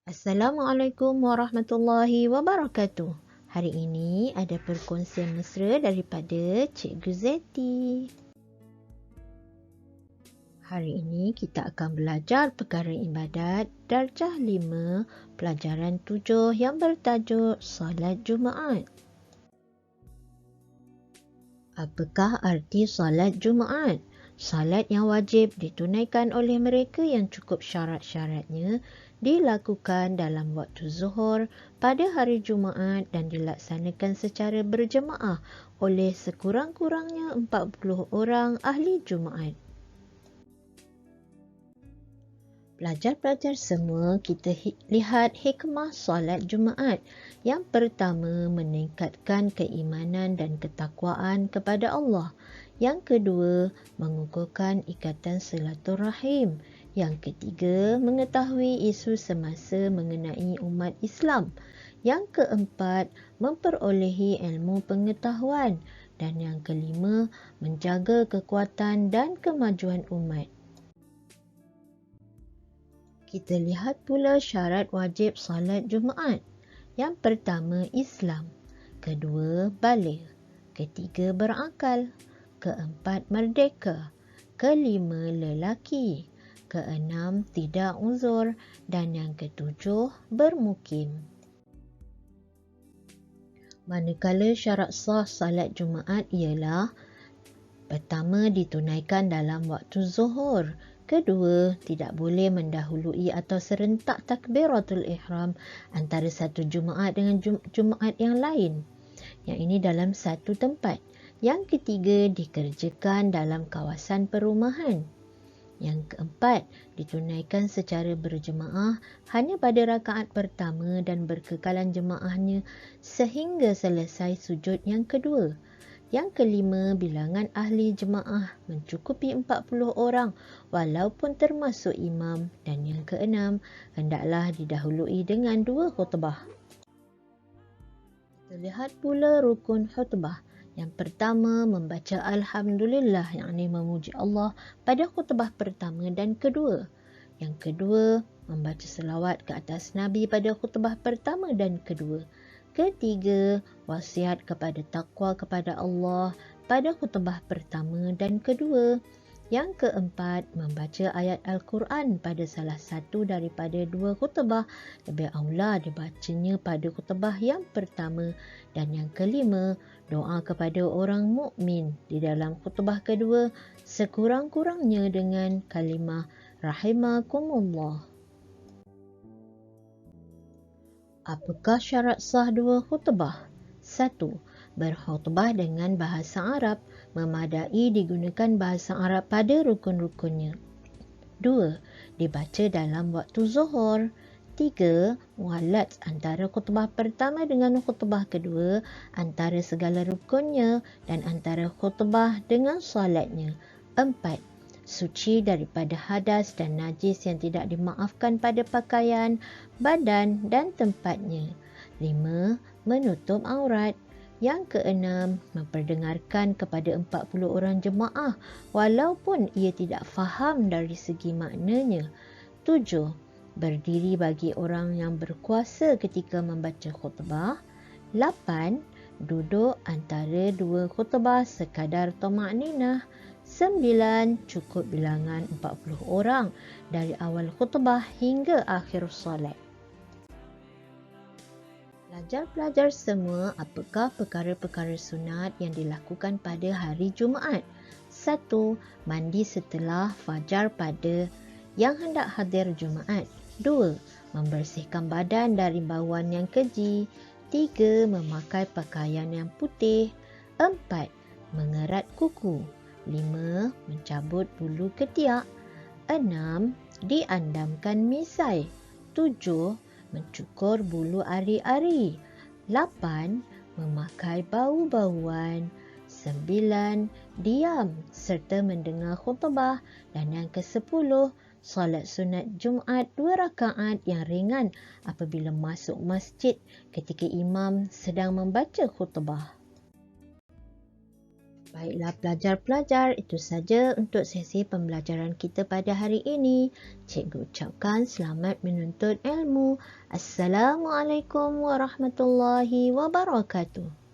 Assalamualaikum warahmatullahi wabarakatuh. Hari ini ada perkongsian mesra daripada Cikgu Zeti. Hari ini kita akan belajar perkara ibadat darjah 5, pelajaran 7 yang bertajuk Solat Jumaat. Apakah arti solat Jumaat? Salat yang wajib ditunaikan oleh mereka yang cukup syarat-syaratnya dilakukan dalam waktu zuhur pada hari Jumaat dan dilaksanakan secara berjemaah oleh sekurang-kurangnya 40 orang ahli Jumaat. Pelajar-pelajar semua, kita lihat hikmah solat Jumaat. Yang pertama, meningkatkan keimanan dan ketakwaan kepada Allah. Yang kedua, mengukuhkan ikatan silaturahim. Yang ketiga, mengetahui isu semasa mengenai umat Islam. Yang keempat, memperolehi ilmu pengetahuan. Dan yang kelima, menjaga kekuatan dan kemajuan umat. Kita lihat pula syarat wajib solat Jumaat. Yang pertama, Islam. Kedua, baligh. Ketiga, berakal. Keempat, merdeka. Kelima, lelaki. Keenam, tidak uzur. Dan yang ketujuh, bermukim. Manakala syarat sah salat Jumaat ialah: pertama, ditunaikan dalam waktu zuhur. Kedua, tidak boleh mendahului atau serentak takbiratul ihram antara satu Jumaat dengan Jumaat yang lain. Yang ini dalam satu tempat. Yang ketiga, dikerjakan dalam kawasan perumahan. Yang keempat, ditunaikan secara berjemaah hanya pada rakaat pertama dan berkekalan jemaahnya sehingga selesai sujud yang kedua. Yang kelima, bilangan ahli jemaah mencukupi 40 orang walaupun termasuk imam. Dan yang keenam, hendaklah didahului dengan 2 khutbah. Kita lihat pula rukun khutbah. Yang pertama, membaca Alhamdulillah, yakni memuji Allah pada khutbah pertama dan kedua. Yang kedua, membaca selawat ke atas Nabi pada khutbah pertama dan kedua. Ketiga, wasiat kepada takwa kepada Allah pada khutbah pertama dan kedua. Yang keempat, membaca ayat Al-Quran pada salah satu daripada 2 khutbah. Lebih aula dibacanya pada khutbah yang pertama. Dan yang kelima, doa kepada orang mukmin di dalam khutbah kedua sekurang-kurangnya dengan kalimah rahimakumullah. Apakah syarat sah 2 khutbah? 1. Berkhutbah dengan bahasa Arab, memadai digunakan bahasa Arab pada rukun-rukunnya. 2. Dibaca dalam waktu zuhur. 3. Mualat antara khutbah pertama dengan khutbah kedua, antara segala rukunnya dan antara khutbah dengan solatnya. 4. Suci daripada hadas dan najis yang tidak dimaafkan pada pakaian, badan dan tempatnya. 5. Menutup aurat. Yang keenam, memperdengarkan kepada 40 orang jemaah walaupun ia tidak faham dari segi maknanya. 7. Berdiri bagi orang yang berkuasa ketika membaca khutbah. 8. Duduk antara 2 khutbah sekadar tamakninah. 9. Cukup bilangan 40 orang dari awal khutbah hingga akhir solat. Pelajar-pelajar semua, apakah perkara-perkara sunat yang dilakukan pada hari Jumaat? 1. Mandi setelah fajar pada yang hendak hadir Jumaat. 2. Membersihkan badan dari bauan yang keji. 3. Memakai pakaian yang putih. 4. Mengerat kuku. 5. Mencabut bulu ketiak. 6. Diandamkan misai. 7. Mencukur bulu ari-ari. 8. Memakai bau-bauan. 9. Diam serta mendengar khutbah. Dan yang ke-10, solat sunat Jumaat 2 rakaat yang ringan apabila masuk masjid ketika imam sedang membaca khutbah. Baiklah pelajar-pelajar, itu saja untuk sesi pembelajaran kita pada hari ini. Cikgu ucapkan selamat menuntut ilmu. Assalamualaikum warahmatullahi wabarakatuh.